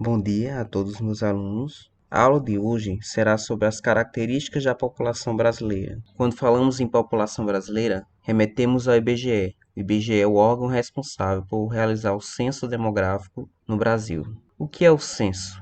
Bom dia a todos os meus alunos. A aula de hoje será sobre as características da população brasileira. Quando falamos em população brasileira, remetemos ao IBGE. O IBGE é o órgão responsável por realizar o censo demográfico no Brasil. O que é o censo?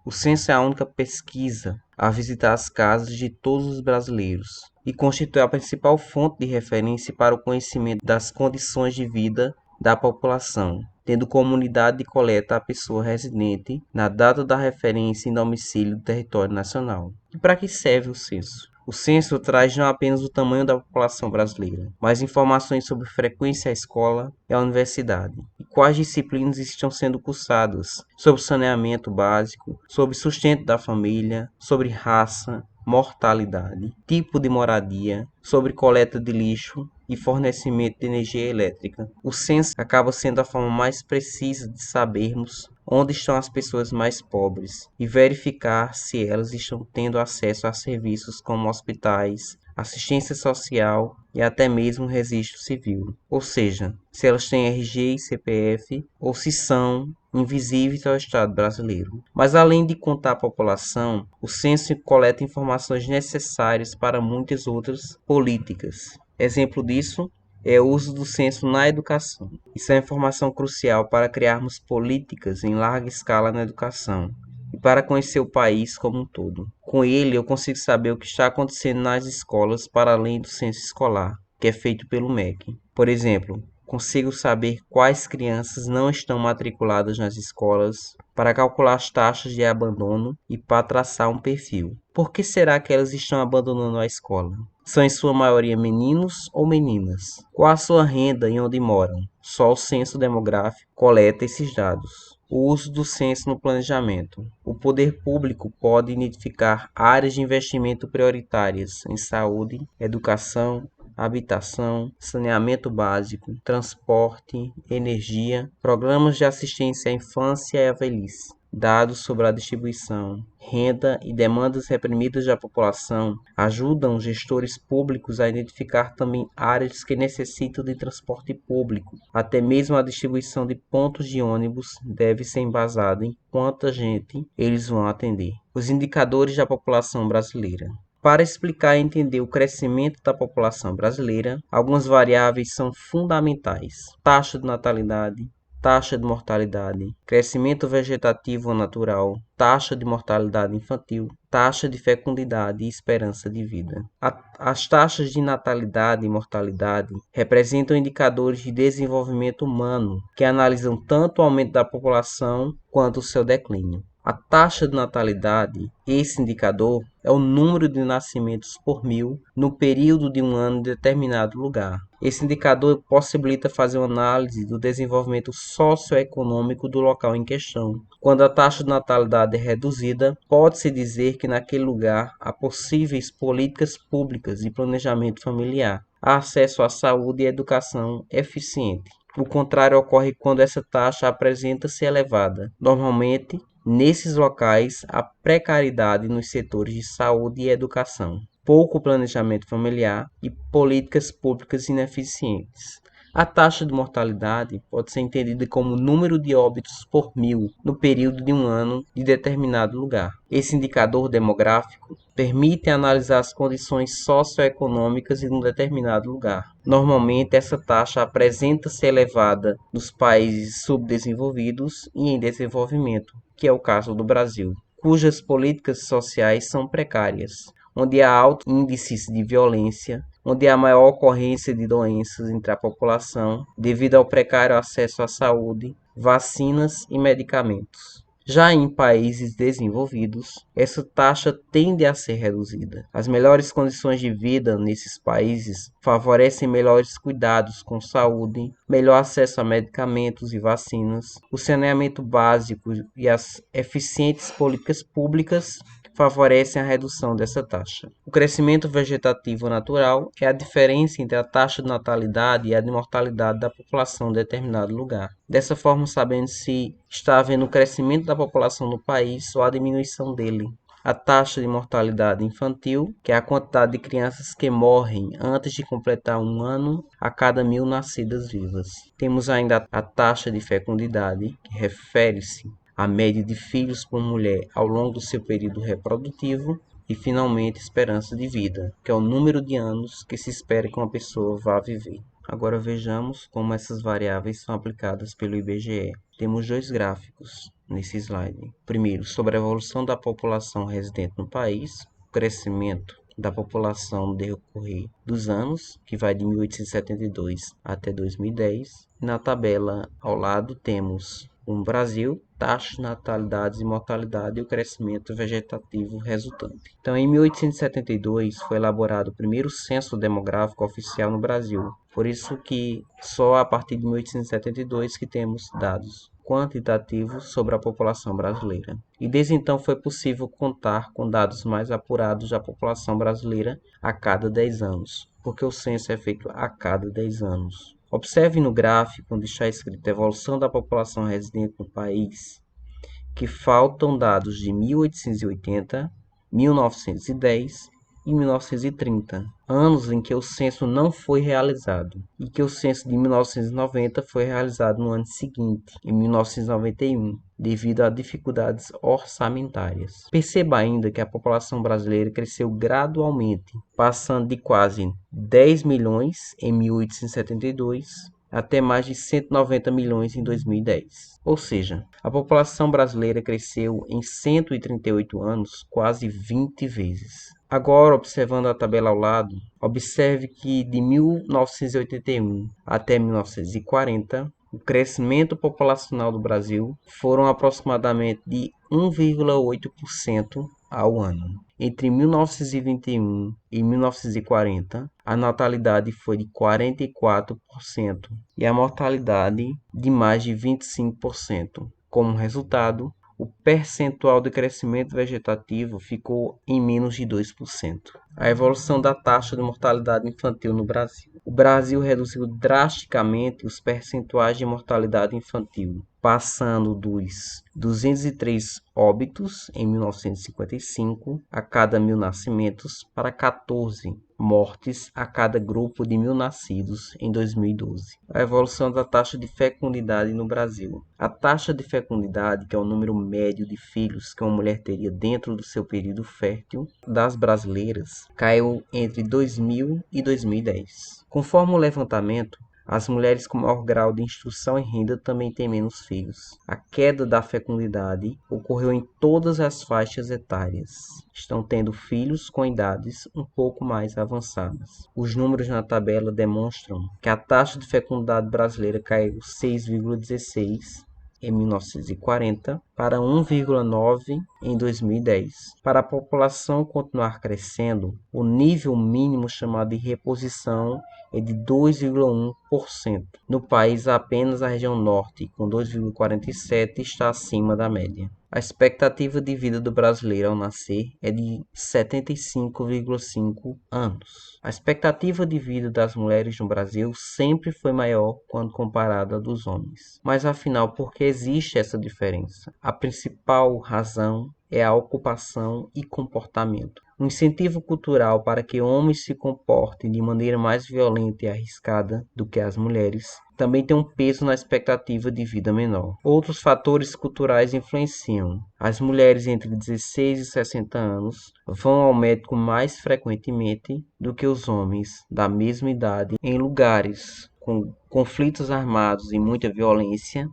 O censo é a única pesquisa a visitar as casas de todos os brasileiros e constitui a principal fonte de referência para o conhecimento das condições de vida da população, tendo como unidade de coleta a pessoa residente na data da referência em domicílio do território nacional. E para que serve o censo? O censo traz não apenas o tamanho da população brasileira, mas informações sobre frequência à escola e à universidade, e quais disciplinas estão sendo cursadas, sobre saneamento básico, sobre sustento da família, sobre raça, mortalidade, tipo de moradia, sobre coleta de lixo e fornecimento de energia elétrica. O censo acaba sendo a forma mais precisa de sabermos onde estão as pessoas mais pobres e verificar se elas estão tendo acesso a serviços como hospitais, assistência social e até mesmo registro civil, ou seja, se elas têm RG e CPF ou se são invisíveis ao Estado brasileiro. Mas além de contar a população, o censo coleta informações necessárias para muitas outras políticas. Exemplo disso é o uso do censo na educação. Isso é informação crucial para criarmos políticas em larga escala na educação e para conhecer o país como um todo. Com ele, eu consigo saber o que está acontecendo nas escolas para além do censo escolar, que é feito pelo MEC. Por exemplo, consigo saber quais crianças não estão matriculadas nas escolas, para calcular as taxas de abandono e para traçar um perfil. Por que será que elas estão abandonando a escola? São em sua maioria meninos ou meninas? Qual a sua renda e onde moram? Só o censo demográfico coleta esses dados. O uso do censo no planejamento. O poder público pode identificar áreas de investimento prioritárias em saúde, educação, habitação, saneamento básico, transporte, energia, programas de assistência à infância e à velhice, dados sobre a distribuição, renda e demandas reprimidas da população ajudam os gestores públicos a identificar também áreas que necessitam de transporte público. Até mesmo a distribuição de pontos de ônibus deve ser embasada em quanta gente eles vão atender. Os indicadores da população brasileira. Para explicar e entender o crescimento da população brasileira, algumas variáveis são fundamentais: taxa de natalidade, taxa de mortalidade, crescimento vegetativo ou natural, taxa de mortalidade infantil, taxa de fecundidade e esperança de vida. As taxas de natalidade e mortalidade representam indicadores de desenvolvimento humano que analisam tanto o aumento da população quanto o seu declínio. A taxa de natalidade, esse indicador, é o número de nascimentos por mil no período de um ano em determinado lugar. Esse indicador possibilita fazer uma análise do desenvolvimento socioeconômico do local em questão. Quando a taxa de natalidade é reduzida, pode-se dizer que naquele lugar há possíveis políticas públicas de planejamento familiar, há acesso à saúde e educação eficiente. O contrário ocorre quando essa taxa apresenta-se elevada. Normalmente, nesses locais, há precariedade nos setores de saúde e educação, pouco planejamento familiar e políticas públicas ineficientes. A taxa de mortalidade pode ser entendida como o número de óbitos por mil no período de um ano de determinado lugar. Esse indicador demográfico permite analisar as condições socioeconômicas em um determinado lugar. Normalmente, essa taxa apresenta-se elevada nos países subdesenvolvidos e em desenvolvimento, que é o caso do Brasil, cujas políticas sociais são precárias, onde há altos índices de violência, onde há maior ocorrência de doenças entre a população devido ao precário acesso à saúde, vacinas e medicamentos. Já em países desenvolvidos, essa taxa tende a ser reduzida. As melhores condições de vida nesses países favorecem melhores cuidados com saúde, melhor acesso a medicamentos e vacinas, o saneamento básico e as eficientes políticas públicas favorecem a redução dessa taxa. O crescimento vegetativo natural é a diferença entre a taxa de natalidade e a de mortalidade da população de determinado lugar. Dessa forma, sabendo se está havendo o crescimento da população no país ou a diminuição dele. A taxa de mortalidade infantil, que é a quantidade de crianças que morrem antes de completar um ano a cada 1000 nascidas vivas. Temos ainda a taxa de fecundidade, que refere-se a média de filhos por mulher ao longo do seu período reprodutivo e, finalmente, esperança de vida, que é o número de anos que se espera que uma pessoa vá viver. Agora vejamos como essas variáveis são aplicadas pelo IBGE. Temos dois gráficos nesse slide. Primeiro, sobre a evolução da população residente no país, o crescimento da população no decorrer dos anos, que vai de 1872 até 2010. Na tabela ao lado temos o Brasil, taxa de natalidade e mortalidade e o crescimento vegetativo resultante. Então, em 1872 foi elaborado o primeiro censo demográfico oficial no Brasil. Por isso que só a partir de 1872 que temos dados quantitativos sobre a população brasileira. E desde então foi possível contar com dados mais apurados da população brasileira a cada 10 anos, porque o censo é feito a cada 10 anos. Observe no gráfico onde está escrito evolução da população residente no país, que faltam dados de 1880, 1910 e 1930, anos em que o censo não foi realizado, e que o censo de 1990 foi realizado no ano seguinte, em 1991, devido a dificuldades orçamentárias. Perceba ainda que a população brasileira cresceu gradualmente, passando de quase 10 milhões em 1872 até mais de 190 milhões em 2010. Ou seja, a população brasileira cresceu em 138 anos quase 20 vezes. Agora, observando a tabela ao lado, observe que de 1981 até 1940, o crescimento populacional do Brasil foram aproximadamente de 1,8% ao ano. Entre 1921 e 1940, a natalidade foi de 44% e a mortalidade de mais de 25%. Como resultado, o percentual de crescimento vegetativo ficou em menos de 2%. A evolução da taxa de mortalidade infantil no Brasil. O Brasil reduziu drasticamente os percentuais de mortalidade infantil, passando dos 203 óbitos em 1955 a cada 1.000 nascimentos para 14 mortes a cada grupo de 1.000 nascidos em 2012. A evolução da taxa de fecundidade no Brasil. A taxa de fecundidade, que é o número médio de filhos que uma mulher teria dentro do seu período fértil, das brasileiras, caiu entre 2000 e 2010. Conforme o levantamento, as mulheres com maior grau de instrução e renda também têm menos filhos. A queda da fecundidade ocorreu em todas as faixas etárias. Estão tendo filhos com idades um pouco mais avançadas. Os números na tabela demonstram que a taxa de fecundidade brasileira caiu 6,16 em 1940 para 1,9 em 2010. Para a população continuar crescendo, o nível mínimo chamado de reposição é de 2,1%. No país, apenas a região norte, com 2,47%, está acima da média. A expectativa de vida do brasileiro ao nascer é de 75,5 anos. A expectativa de vida das mulheres no Brasil sempre foi maior quando comparada à dos homens. Mas afinal, por que existe essa diferença? A principal razão é a ocupação e comportamento. Um incentivo cultural para que homens se comportem de maneira mais violenta e arriscada do que as mulheres também tem um peso na expectativa de vida menor. Outros fatores culturais influenciam. As mulheres entre 16 e 60 anos vão ao médico mais frequentemente do que os homens da mesma idade em lugares com conflitos armados e muita violência.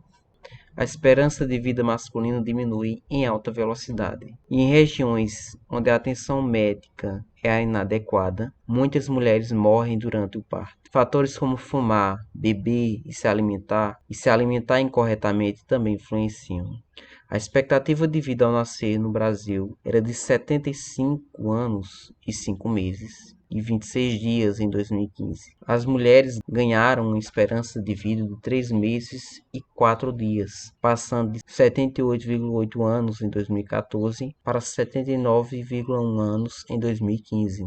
A esperança de vida masculina diminui em alta velocidade. E em regiões onde a atenção médica é inadequada, muitas mulheres morrem durante o parto. Fatores como fumar, beber e se alimentar incorretamente também influenciam. A expectativa de vida ao nascer no Brasil era de 75 anos e 5 meses. E 26 dias em 2015. As mulheres ganharam uma esperança de vida de 3 meses e 4 dias, passando de 78,8 anos em 2014 para 79,1 anos em 2015.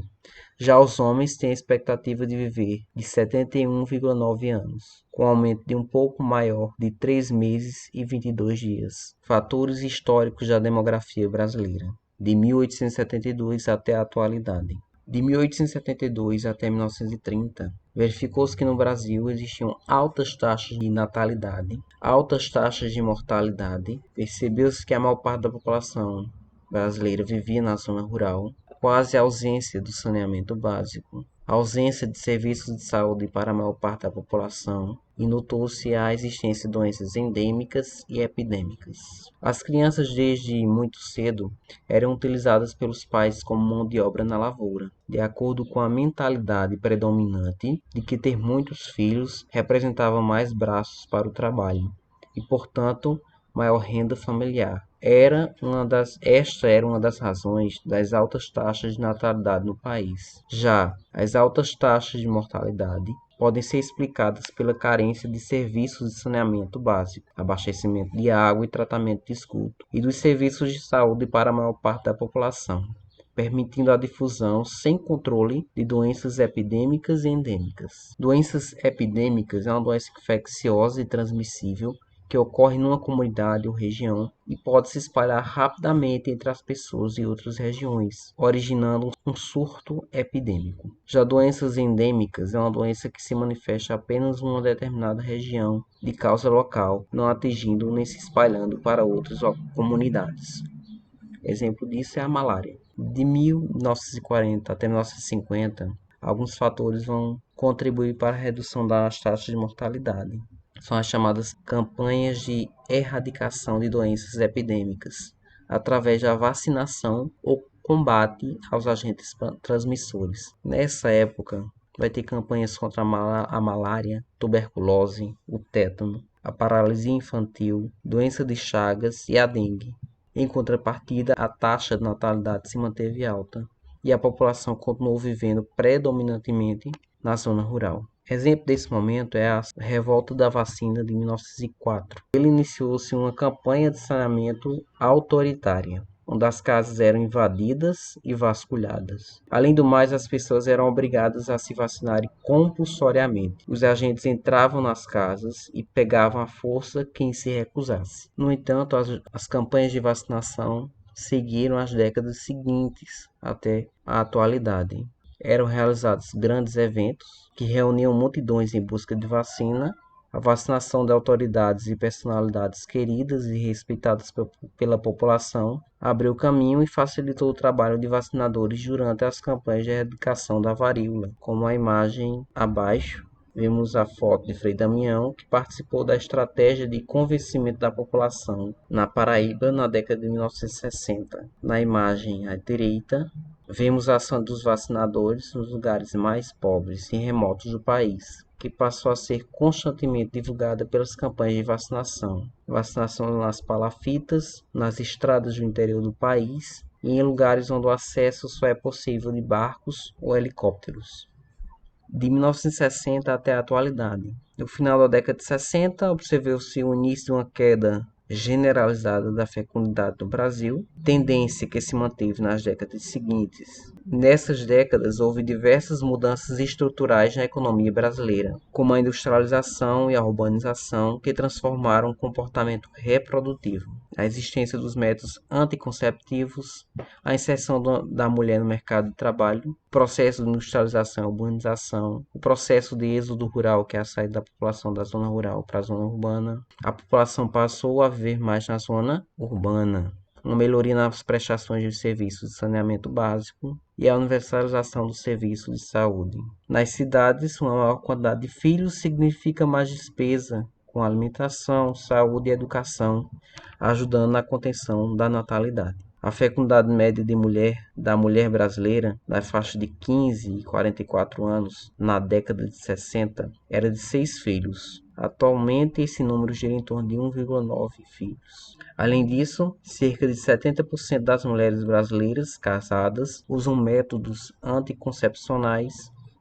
Já os homens têm a expectativa de viver de 71,9 anos, com aumento de um pouco maior de 3 meses e 22 dias. Fatores históricos da demografia brasileira, de 1872 até a atualidade. De 1872 até 1930, verificou-se que no Brasil existiam altas taxas de natalidade, altas taxas de mortalidade. Percebeu-se que a maior parte da população brasileira vivia na zona rural, quase ausência do saneamento básico, ausência de serviços de saúde para a maior parte da população, e notou-se a existência de doenças endêmicas e epidêmicas. As crianças, desde muito cedo, eram utilizadas pelos pais como mão de obra na lavoura, de acordo com a mentalidade predominante de que ter muitos filhos representava mais braços para o trabalho e, portanto, maior renda familiar. Esta era uma das razões das altas taxas de natalidade no país. Já as altas taxas de mortalidade podem ser explicadas pela carência de serviços de saneamento básico, abastecimento de água e tratamento de esgoto, e dos serviços de saúde para a maior parte da população, permitindo a difusão sem controle de doenças epidêmicas e endêmicas. Doenças epidêmicas é uma doença infecciosa e transmissível que ocorre numa comunidade ou região e pode se espalhar rapidamente entre as pessoas e outras regiões, originando um surto epidêmico. Já doenças endêmicas é uma doença que se manifesta apenas em uma determinada região de causa local, não atingindo nem se espalhando para outras comunidades. Exemplo disso é a malária. De 1940 até 1950, alguns fatores vão contribuir para a redução das taxas de mortalidade. São as chamadas campanhas de erradicação de doenças epidêmicas, através da vacinação ou combate aos agentes transmissores. Nessa época, vai ter campanhas contra a malária, tuberculose, o tétano, a paralisia infantil, doença de Chagas e a dengue. Em contrapartida, a taxa de natalidade se manteve alta e a população continuou vivendo predominantemente na zona rural. Exemplo desse momento é a revolta da vacina de 1904. Ele iniciou-se uma campanha de saneamento autoritária, onde as casas eram invadidas e vasculhadas. Além do mais, as pessoas eram obrigadas a se vacinarem compulsoriamente. Os agentes entravam nas casas e pegavam à força quem se recusasse. No entanto, as campanhas de vacinação seguiram as décadas seguintes até a atualidade. Eram realizados grandes eventos que reuniam multidões em busca de vacina. A vacinação de autoridades e personalidades queridas e respeitadas pela população abriu caminho e facilitou o trabalho de vacinadores durante as campanhas de erradicação da varíola. Como a imagem abaixo, vemos a foto de Frei Damião, que participou da estratégia de convencimento da população na Paraíba na década de 1960. Na imagem à direita, vemos a ação dos vacinadores nos lugares mais pobres e remotos do país, que passou a ser constantemente divulgada pelas campanhas de vacinação. Vacinação nas palafitas, nas estradas do interior do país e em lugares onde o acesso só é possível de barcos ou helicópteros. De 1960 até a atualidade. No final da década de 60, observou-se o início de uma queda generalizada da fecundidade no Brasil, tendência que se manteve nas décadas seguintes. Nessas décadas, houve diversas mudanças estruturais na economia brasileira, como a industrialização e a urbanização, que transformaram o comportamento reprodutivo, a existência dos métodos anticonceptivos, a inserção da mulher no mercado de trabalho, o processo de industrialização e urbanização, o processo de êxodo rural, que é a saída da população da zona rural para a zona urbana. A população passou a viver mais na zona urbana, uma melhoria nas prestações de serviços de saneamento básico e a universalização dos serviços de saúde. Nas cidades, uma maior quantidade de filhos significa mais despesa com alimentação, saúde e educação, ajudando na contenção da natalidade. A fecundidade média da mulher brasileira, na faixa de 15 e 44 anos, na década de 60, era de 6 filhos. Atualmente, esse número gira em torno de 1,9 filhos. Além disso, cerca de 70% das mulheres brasileiras casadas usam métodos anticoncepcionais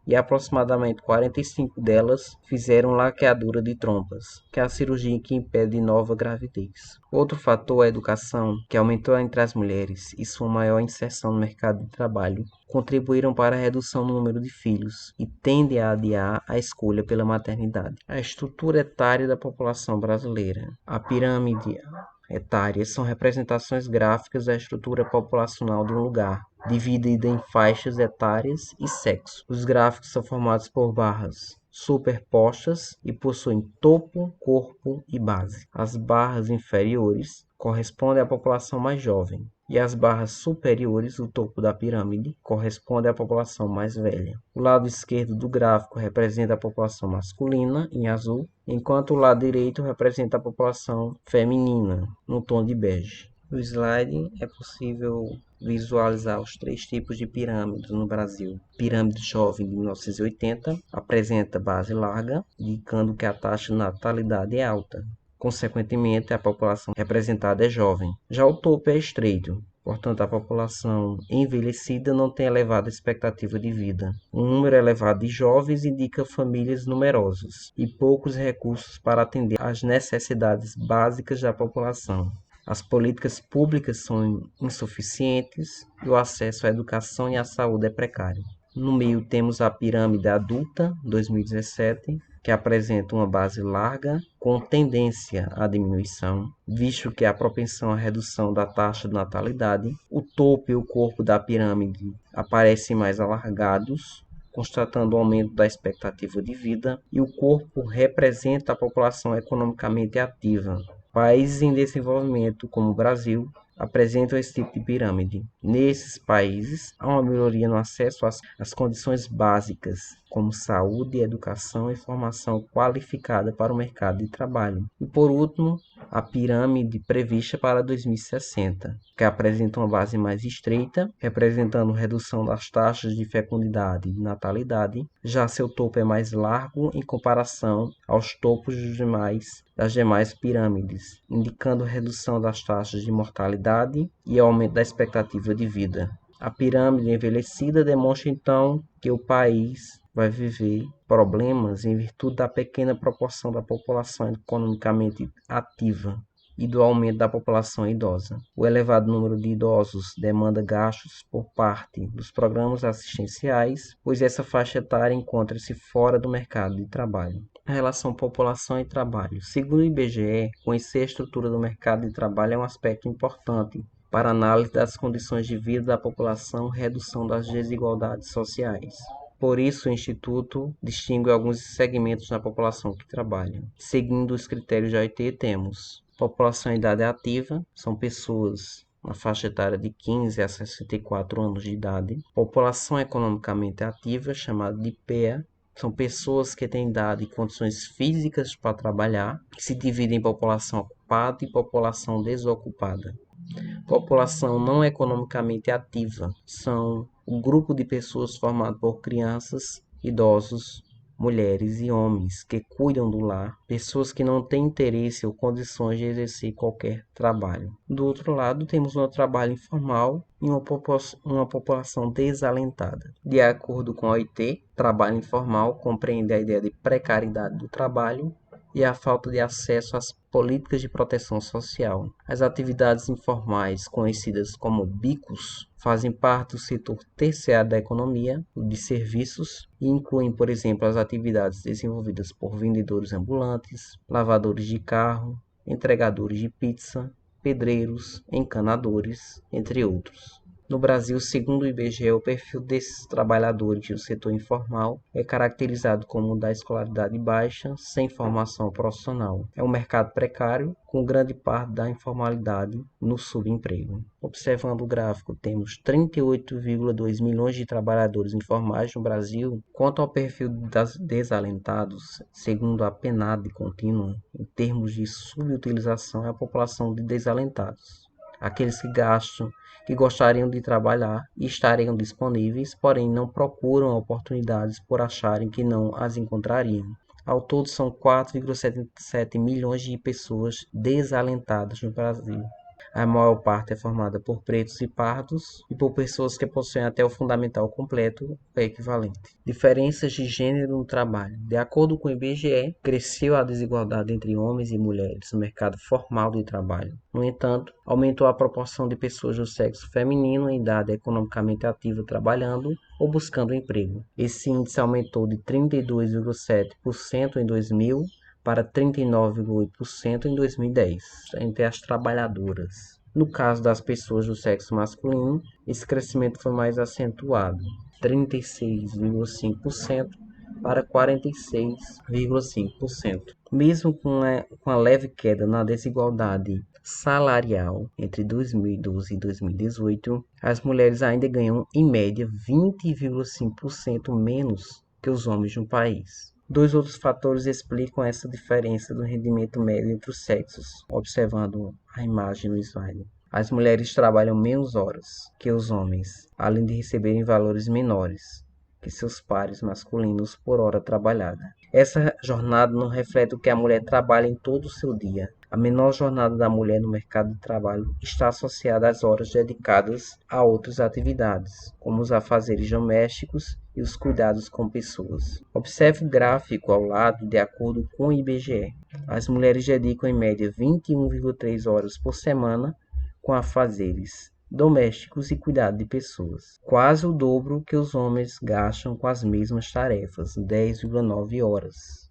e aproximadamente 45 delas fizeram laqueadura de trompas, que é a cirurgia que impede nova gravidez. Outro fator é a educação, que aumentou entre as mulheres e sua maior inserção no mercado de trabalho, contribuíram para a redução no número de filhos e tendem a adiar a escolha pela maternidade. A estrutura etária da população brasileira. A pirâmide etária são representações gráficas da estrutura populacional de um lugar, dividida em faixas etárias e sexo. Os gráficos são formados por barras superpostas e possuem topo, corpo e base. As barras inferiores correspondem à população mais jovem, e as barras superiores, o topo da pirâmide, corresponde à população mais velha. O lado esquerdo do gráfico representa a população masculina, em azul, enquanto o lado direito representa a população feminina, no tom de bege. No slide é possível visualizar os 3 tipos de pirâmides no Brasil. Pirâmide jovem de 1980 apresenta base larga, indicando que a taxa de natalidade é alta. Consequentemente, a população representada é jovem. Já o topo é estreito, portanto, a população envelhecida não tem elevada expectativa de vida. Um número elevado de jovens indica famílias numerosas e poucos recursos para atender às necessidades básicas da população. As políticas públicas são insuficientes e o acesso à educação e à saúde é precário. No meio temos a pirâmide adulta, 2017, que apresenta uma base larga com tendência à diminuição, visto que há propensão à redução da taxa de natalidade. O topo e o corpo da pirâmide aparecem mais alargados, constatando o aumento da expectativa de vida, e o corpo representa a população economicamente ativa. Países em desenvolvimento, como o Brasil, apresentam esse tipo de pirâmide. Nesses países, há uma melhoria no acesso às condições básicas, como saúde, educação e formação qualificada para o mercado de trabalho. E, por último, a pirâmide prevista para 2060, que apresenta uma base mais estreita, representando redução das taxas de fecundidade e natalidade. Já seu topo é mais largo em comparação aos topos das demais pirâmides, indicando redução das taxas de mortalidade e aumento da expectativa de vida. A pirâmide envelhecida demonstra então que o país vai viver problemas em virtude da pequena proporção da população economicamente ativa e do aumento da população idosa. O elevado número de idosos demanda gastos por parte dos programas assistenciais, pois essa faixa etária encontra-se fora do mercado de trabalho. A relação população e trabalho. Segundo o IBGE, conhecer a estrutura do mercado de trabalho é um aspecto importante para análise das condições de vida da população e redução das desigualdades sociais. Por isso, o Instituto distingue alguns segmentos da população que trabalha. Seguindo os critérios da OIT, temos população em idade ativa, são pessoas na faixa etária de 15 a 64 anos de idade. População economicamente ativa, chamada de PEA, são pessoas que têm idade e condições físicas para trabalhar, que se dividem em população ocupada e população desocupada. População não economicamente ativa são um grupo de pessoas formado por crianças, idosos, mulheres e homens que cuidam do lar, pessoas que não têm interesse ou condições de exercer qualquer trabalho. Do outro lado, temos um trabalho informal e uma população desalentada. De acordo com a OIT, trabalho informal compreende a ideia de precariedade do trabalho e a falta de acesso às políticas de proteção social. As atividades informais, conhecidas como bicos, fazem parte do setor terciário da economia, o de serviços, e incluem, por exemplo, as atividades desenvolvidas por vendedores ambulantes, lavadores de carro, entregadores de pizza, pedreiros, encanadores, entre outros. No Brasil, segundo o IBGE, o perfil desses trabalhadores do setor informal é caracterizado como da escolaridade baixa, sem formação profissional. É um mercado precário, com grande parte da informalidade no subemprego. Observando o gráfico, temos 38,2 milhões de trabalhadores informais no Brasil. Quanto ao perfil das desalentados, segundo a PNAD contínua, em termos de subutilização, é a população de desalentados. Aqueles que gostariam de trabalhar e estariam disponíveis, porém não procuram oportunidades por acharem que não as encontrariam. Ao todo, são 4,77 milhões de pessoas desalentadas no Brasil. A maior parte é formada por pretos e pardos e por pessoas que possuem até o fundamental completo, o equivalente. Diferenças de gênero no trabalho. De acordo com o IBGE, cresceu a desigualdade entre homens e mulheres no mercado formal de trabalho. No entanto, aumentou a proporção de pessoas do sexo feminino em idade economicamente ativa trabalhando ou buscando emprego. Esse índice aumentou de 32,7% em 2000 para 39,8% em 2010, entre as trabalhadoras. No caso das pessoas do sexo masculino, esse crescimento foi mais acentuado, 36,5% para 46,5%. Mesmo com a leve queda na desigualdade salarial entre 2012 e 2018, as mulheres ainda ganham, em média, 20,5% menos que os homens no país. Dois outros fatores explicam essa diferença do rendimento médio entre os sexos, observando a imagem no slide. As mulheres trabalham menos horas que os homens, além de receberem valores menores que seus pares masculinos por hora trabalhada. Essa jornada não reflete o que a mulher trabalha em todo o seu dia. A menor jornada da mulher no mercado de trabalho está associada às horas dedicadas a outras atividades, como os afazeres domésticos e os cuidados com pessoas. Observe o gráfico ao lado de acordo com o IBGE. As mulheres dedicam em média 21,3 horas por semana com afazeres domésticos e cuidado de pessoas, quase o dobro que os homens gastam com as mesmas tarefas, 10,9 horas.